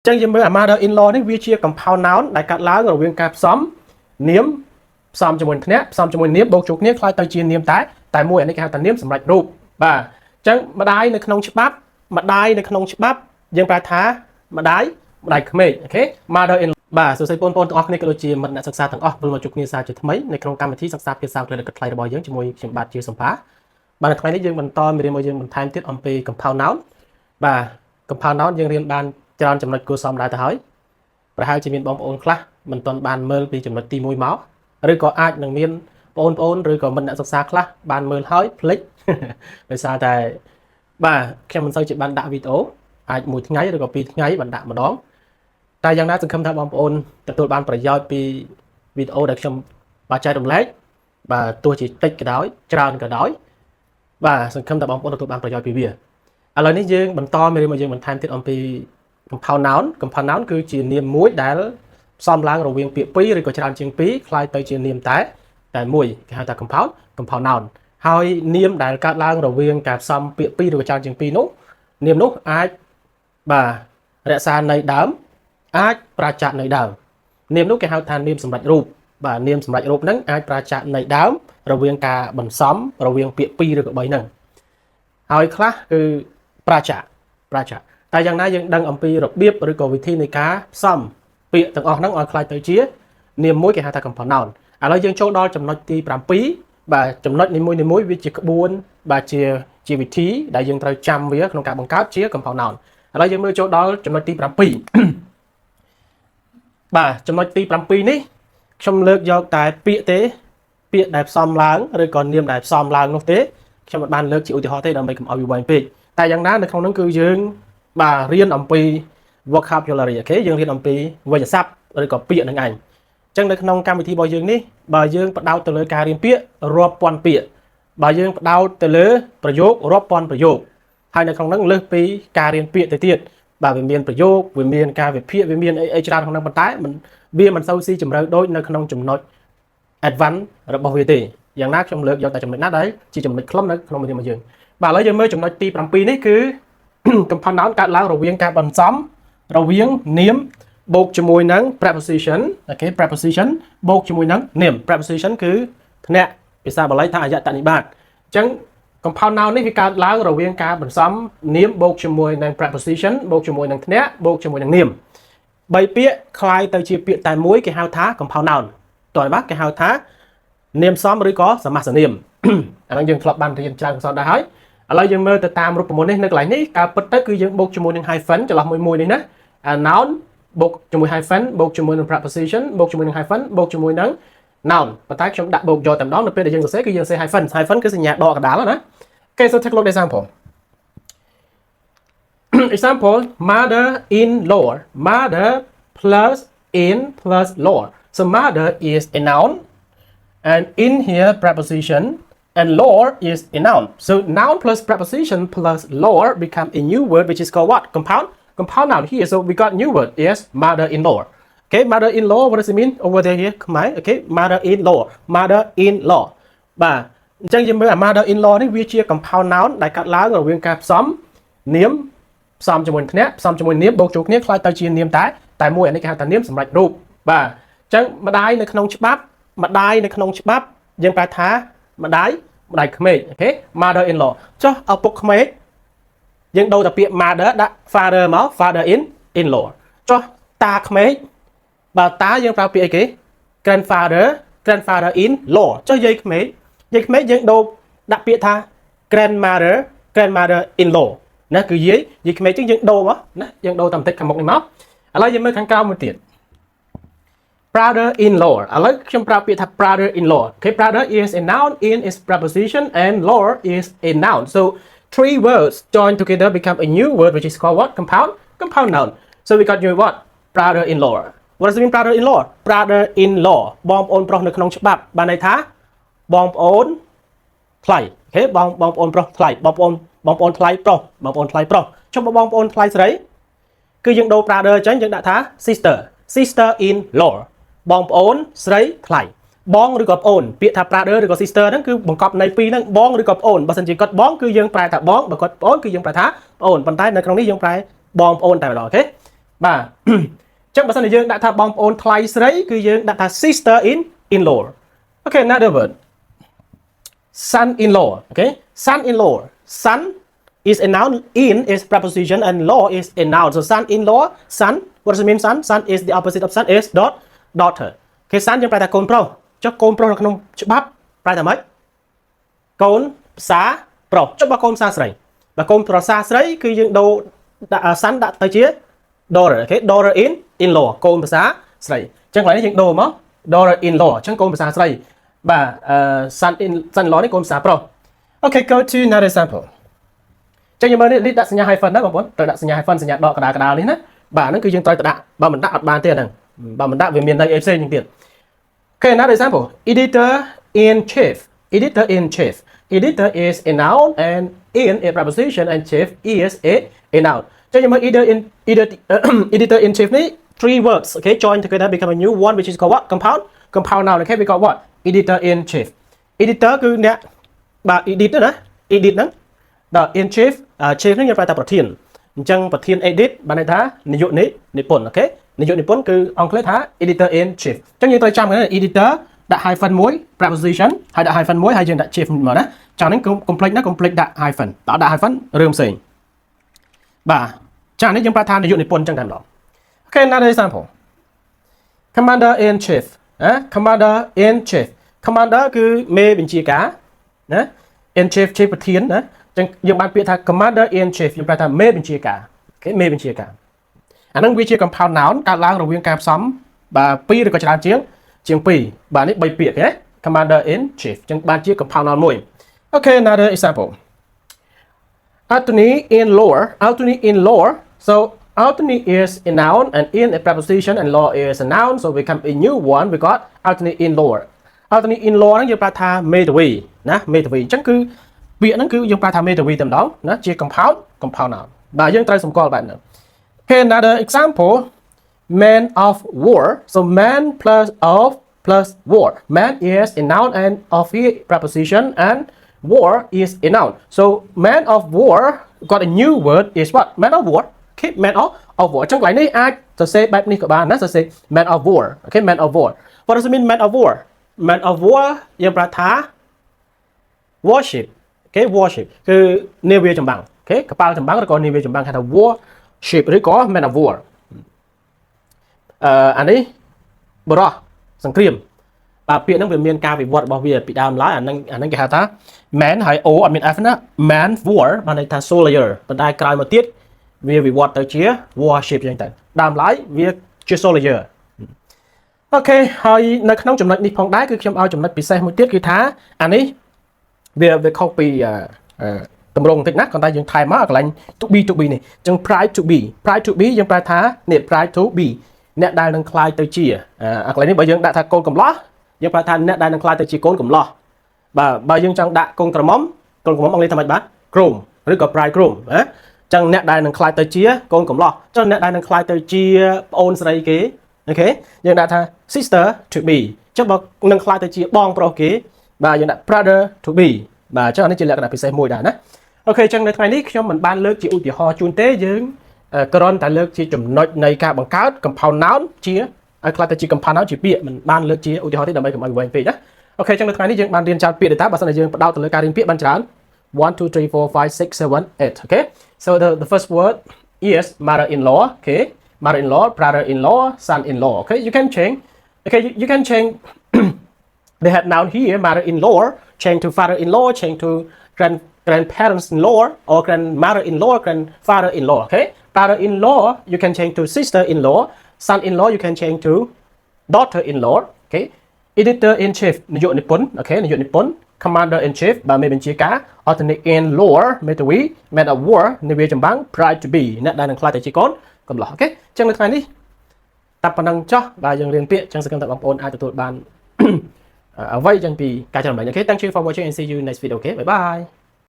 ចឹងយើងមើល mother in law នេះវាជា compound noun ដែលកាត់ឡើងរវាងការផ្សំនាមផ្សំជាមួយធ្នាក់ផ្សំជាមួយនាមបូកចូលគ្នាខ្ល้ายទៅជានាមតែមួយអានេះគេហៅថានាមសម្រាប់រូបបាទចឹងម្ដាយនៅក្នុងច្បាប់យើងប្រើថាម្ដាយក្មេកអូខេ mother in បាទសួស្តីបងប្អូនទាំងអស់គ្នាក៏ដូចជាមិត្តអ្នកសិក្សាទាំងអស់វិលមកជួបគ្នាសាជាថ្មីនៅក្នុងកម្មវិធីសិក្សាភាសាអង់គ្លេសដ៏ខ្លីរបស់យើងជាមួយខ្ញុំបាទជាសម្ភារបាទនៅថ្ងៃនេះយើងបន្តមេរៀនរបស់យើងបន្ថែមទៀតអំពី compound noun បាទ compound noun យើងរៀនបានច្រើនចំណុចគួរសមដែរទៅហើយប្រហែលជាមានបងប្អូនខ្លះមិនទាន់បានមើលពីចំណុចទី1មកឬក៏អាចនឹងមានបងប្អូនឬក៏មិត្តអ្នកសិក្សាខ្លះបានមើលហើយភ្លេចដោយសារតែបាទខ្ញុំមិនសូវជាបានដាក់វីដេអូអាចមួយថ្ងៃឬក៏ពីរថ្ងៃបានដាក់ម្ដងតែយ៉ាងណាសង្ឃឹមថាបងប្អូនទទួលបានប្រយោជន៍ពីវីដេអូដែលខ្ញុំបាទចែករំលែកបាទទោះជាតិចក៏ដោយច្រើនក៏ដោយបាទសង្ឃឹមថាបងប្អូនទទួលបានប្រយោជន៍ពីវាឥឡូវនេះយើងបន្តមេរៀនរបស់យើងបន្ថែមទៀតអំពី compound noun គឺជានាមមួយដែលផ្សំឡើងរវាងពាក្យពីរឬក៏ច្រើនជាងពីរคล้ายទៅជានាមតែមួយគេហៅថា compound noun ហើយនាមដែលកើតឡើងរវាងការផ្សំពាក្យពីរឬក៏ច្រើនជាងពីរនោះនាមនោះអាចបាទរក្សាន័យដើមអាចប្រាជ្ញាន័យដើមនាមនោះគេហៅថានាមសម្រាប់រូបបាទនាមសម្រាប់រូបហ្នឹងអាចប្រាជ្ញាន័យដើមរវាងការបន្សំរវាងពាក្យពីរឬក៏3ហ្នឹងហើយខ្លះគឺប្រាជ្ញាតែយ៉ាងណាយើងដឹងអំពីរបៀបឬក៏វិធីនៃការផ្សំពាក្យទាំងអស់ហ្នឹងឲ្យคล้ายទៅជានាមមួយគេហៅថា compound noun ឥឡូវយើងចូលដល់ចំណុចទី7បាទចំណុចនីមួយៗវាជាក្បួនបាទជាវិធីដែលយើងត្រូវចាំវាក្នុងការបង្កើតជា compound noun ឥឡូវយើងមើលចូលដល់ចំណុចទី7បាទចំណុចទី7នេះខ្ញុំលើកយកតែពាក្យទេពាក្យដែលផ្សំឡើងឬក៏នាមដែលផ្សំឡើងនោះទេខ្ញុំមិនបានលើកជាឧទាហរណ៍ទេដើម្បីកុំឲ្យវាវែងពេកតែយ៉ាងណានៅក្នុងនោះគឺយើងបាទរៀនអំពី vocabulary អូខេយើងរៀនអំពីវេយ្យាសព្ទឬក៏ពាក្យនឹងឯងអញ្ចឹងនៅក្នុងកម្មវិធីរបស់យើងនេះបើយើងផ្ដោតទៅលើការរៀនពាក្យរាប់ពាន់ពាក្យបើយើងផ្ដោតទៅលើប្រយោគរាប់ពាន់ប្រយោគហើយនៅក្នុងនោះលើសពីការរៀនពាក្យទៅទៀតបាទវាមានប្រយោគវាមានការវិភាគវាមានអីច្រើនក្នុងនោះប៉ុន្តែវាមិនសូវស៊ីជម្រៅដូចនៅក្នុងចំណុច advance របស់វាទេយ៉ាងណាខ្ញុំលើកយកតែចំណុចណាដែលជាចំណុចខ្លឹមនៅក្នុងមេរៀនរបស់យើងបាទឥឡូវយើងមើលចំណុចទី7នេះគឺ compound noun កើតឡើងរវាងការបន្សំរវាងនាមបូកជាមួយនឹង preposition អូខេ preposition បូកជាមួយនឹងនាម preposition គឺធ្នាក់ភាសាបាលីថាអយតនិបាតអញ្ចឹង compound noun នេះវាកើតឡើងរវាងការបន្សំនាមបូកជាមួយនឹង preposition បូកជាមួយនឹងធ្នាក់បូកជាមួយនឹងនាម3ពាក្យคล้ายទៅជាពាក្យតែមួយគេហៅថា compound noun តើបាទគេហៅថានាមផ្សំឬក៏សមាសនាមអាហ្នឹងយើងធ្លាប់បានរៀនច្រើនខ្សោយដែរហើយឥឡូវយើងមើលទៅតាមរូបមន្តនេះនៅកន្លែងនេះការពិតទៅគឺយើងបូកជាមួយនឹង hyphen ចន្លោះមួយនេះណា noun បូកជាមួយ hyphen បូកជាមួយនឹង preposition បូកជាមួយនឹង hyphen បូកជាមួយនឹង noun ប៉ុន្តែខ្ញុំដាក់បូកយកតែម្ដងនៅពេលដែលយើងសរសេរគឺយើងសរសេរ hyphen គឺសញ្ញាដកកណ្ដាលណា Okay so take a look at example example mother-in-law mother plus in plus law so mother is a noun and in here preposition and law is a noun. So noun plus preposition plus law become a new word which is called what? Compound noun here. So we got new word is mother-in-law. Okay, mother-in-law, what does it mean over there here? Okay, mother-in-law. Mother-in-law. បាទអញ្ចឹងយើងមើល mother-in-law នេះវាជា compound noun ដែលកាត់ឡើងរវាងការផ្សំនាមផ្សំជាមួយធ្នាក់ផ្សំជាមួយនាមបូកចូលគ្នាខ្ល้ายទៅជានាមតែមួយអានេះគេហៅថានាមសម្រាប់រូបបាទអញ្ចឹងម្ដាយនៅក្នុងច្បាប់យើងប្រើថាម្ដាយក្មេកអូខេ mother in law ចុះឪពុកក្មេកយើងដូរតែពាក្យ mother ដាក់ father មក father in law ចុះតាក្មេកបើតាយើងប្រើពាក្យអីគេ grandfather in law ចុះយាយក្មេកយើងដូរដាក់ពាក្យថា grandmother in law ណាគឺយាយក្មេកយើងដូរមកណាយើងដូរតាមបន្តិចខាងមុខនេះមកឥឡូវយើងមើលខាងក្រោមមួយទៀតbrother-in-law ឥឡូវខ្ញុំប្រើពាក្យថា brother-in-law okay brother is a noun in is preposition and law is a noun so three words joined together become a new word which is called what compound noun so we got new what brother-in-law what does it mean brother-in-law បងប្អូនប្រុសនៅក្នុងច្បាប់បានន័យថាបងប្អូនថ្លៃ okay បងប្អូនប្រុសថ្លៃបងប្អូនថ្លៃប្រុសចុះបងប្អូនថ្លៃស្រីគឺយើងដូរ brother អញ្ចឹងយើងដាក់ថា sister-in-law បងប្អូនស្រីថ្លៃបងឬក៏ប្អូនពាក្យថា brother ឬក៏ sister ហ្នឹងគឺបង្កប់ន័យពីរហ្នឹងបងឬក៏ប្អូនបើសិនជាគាត់បងគឺយើងប្រែថាបងបើគាត់ប្អូនគឺយើងប្រែថាប្អូនប៉ុន្តែនៅក្នុងនេះយើងប្រែបងប្អូនតែម្ដងអូខេ បាទ ចឹងបើសិនជាយើងដាក់ថាបងប្អូនថ្លៃស្រីគឺយើងដាក់ថា sister in law okay another word son in law okay son in law son is a noun in is preposition and law is a noun so son in law son what does it mean son is the opposite of son is daughter okay son យើងប្រែថាកូនប្រុសចុះកូនប្រុសនៅក្នុងច្បាប់ប្រែថាម៉េចកូនភាសាប្រុសចុះបើកូនភាសាស្រីបើកូនភាសាស្រីគឺយើងដូរដាក់ son ដាក់ទៅជា daughter okay daughter in law កូនភាសាស្រីអញ្ចឹងកន្លែងនេះយើងដូរមក daughter in law អញ្ចឹងកូនភាសាស្រីបាទ son in law នេះកូនភាសាប្រុស okay go to another example ចឹងយើងមើលនេះដាក់សញ្ញា hyphen ណាបងប្អូនត្រូវដាក់សញ្ញា hyphen សញ្ញាដកកដាលនេះណាបាទហ្នឹងគឺយើងត្រូវទៅដាក់បើមិនដាក់អត់បានទេហ្នឹងបើមិនដាក់វាមានន័យអីផ្សេងទៀត okay another example editor in chief editor in chief editor is a noun and in a preposition and chief is a noun ចឹងយើងមើល editor in chief នេះ three words okay join together become a new one which is called what compound noun okay we got what editor in chief editor គឺអ្នកបាទ edit ណា edit ហ្នឹងដល់ in chief chief នេះយើងប្រើតែប្រធានអញ្ចឹងប្រធាន edit បានន័យថានាយកនិពន្ធអូខេនាយកនិពន្ធគឺអង់គ្លេសថា editor in chief អញ្ចឹងយើងត្រូវចាំគ្នា editor ដាក់ hyphen មួយ preposition ហើយដាក់ hyphen មួយហើយយើងដាក់ chief មកណាចាំនេះ complete ណា complete ដាក់ hyphen ដល់ដាក់ hyphen រឿងផ្សេងបាទចានេះយើងប្រើថានាយកនិពន្ធអញ្ចឹងតែម្ដង okay another example commander in chief commander in chief commander គឺមេបញ្ជាការណា in chief ជាប្រធានណាចឹងយើងបានពាក្យថា commander in chief យើងប្រើថាមេបញ្ជាការអូខេមេបញ្ជាការអាហ្នឹងវាជា compound noun កើតឡើងរវាងការផ្សំបាទពីរឬក៏ច្រើនជាងពីរបាទនេះ3ពាក្យគេ commander in chief ចឹងបានជា compound noun មួយ okay another example attorney in law so attorney is a noun and in a preposition and law is a noun so we become a new one we got attorney in law attorney in law ហ្នឹងយើងប្រើថាមេធាវីណាមេធាវីអញ្ចឹងគឺពាក្យហ្នឹងគឺយើងប្រើថាមេធាវីតែម្ដងណាជា compound noun បាទយើងត្រូវសម្គាល់បែបហ្នឹង okay another example man of war so man plus war man is a noun and of a preposition and war is a noun so man of war got a new word is what man of war okay man of war អញ្ចឹងកន្លែងនេះអាចសរសេរបែបនេះក៏បានណាសរសេរ man of war okay man of war what does it mean man of war man of war យើងប្រើថា warship okay warship គឺនាវាចម្បាំងអូខេកប៉ាល់ចម្បាំងឬក៏នាវាចម្បាំងហៅថា warship ឬក៏ man of war អានេះបរោះសង្គ្រាមបាទពាក្យហ្នឹងវាមានការវិវត្តរបស់វាពីដើមឡើយអាហ្នឹងគេហៅថា man ហើយ o អត់មាន f ណា man war បានន័យថា soldier ប៉ុន្តែក្រោយមកទៀតវាវិវត្តទៅជា warship អញ្ចឹងទៅដើមឡើយវាជា soldier អូខេហើយនៅក្នុងចំណុចនេះផងដែរគឺខ្ញុំឲ្យចំណុចពិសេសមួយទៀតគឺថាអានេះវាខុសពីតម្រងបន្តិចណាគាត់តែយើងថែមមកកន្លែង to be នេះអញ្ចឹង pride to be យើងប្រើថានេះ pride to be អ្នកដែលនឹងខ្លាយទៅជាកន្លែងនេះបើយើងដាក់ថាកូនកំឡោះយើងប្រើថាអ្នកដែលនឹងខ្លាយទៅជាកូនកំឡោះបាទបើយើងចង់ដាក់កូនក្រមុំអង់គ្លេសថាម៉េចបាទ groom ឬក៏ bride groom ណាអញ្ចឹងអ្នកដែលនឹងខ្លាយទៅជាកូនកំឡោះអញ្ចឹងអ្នកដែលនឹងខ្លាយទៅជាប្អូនស្រីគេអូខេយើងដាក់ថា sister to be អញ្ចឹងបើនឹងខ្លាយទៅជាបងប្រុសគេបាទយើងដាក់ brother to be បាទអញ្ចឹងនេះជាលក្ខណៈពិសេសមួយដែរណាអូខេអញ្ចឹងនៅថ្ងៃនេះខ្ញុំមិនបានលើកជាឧទាហរណ៍ជូនទេយើងគ្រាន់តែលើកជាចំណុចនៃការបង្កើត compound noun ជាឲ្យខ្លះទៅជា compound noun ជាពាក្យមិនបានលើកជាឧទាហរណ៍ទេដើម្បីកុំឲ្យវែងពេកណាអូខេអញ្ចឹងនៅថ្ងៃនេះយើងបានរៀនច្រើនពាក្យដែរបើសិនជាយើងបដោតទៅលើការរៀនពាក្យបានច្រើន 1 2 3 4 5 6 7 8 okay so the first word is mother-in-law okay mother-in-law brother-in-law son-in-law okay you can change okay you can change the head noun here mother-in-law change to father-in-law change to grandparents-in-law or grandmother-in-law grandfather-in-law okay brother-in-law you can change to sister-in-law son-in-law you can change to daughter-in-law okay editor-in-chief នាយកនិពន្ធអូខេនាយកនិពន្ធ commander-in-chief បាទមេបញ្ជាការ alternate-in-law មេធាវី man of war នាវាចម្បាំង bride to be អ្នកដែលនឹងខ្លាចទៅជាកូនកំឡោះអូខេអញ្ចឹងនៅថ្ងៃនេះតែប៉ុណ្្នឹងចោះបាទយើងរៀនពាក្យអញ្ចឹងសង្ឃឹមថាបងប្អូនអាចទទួលបានអ្វីចឹងពីការចែករំលែកអូខេ thank you for watching and see you next video okay bye bye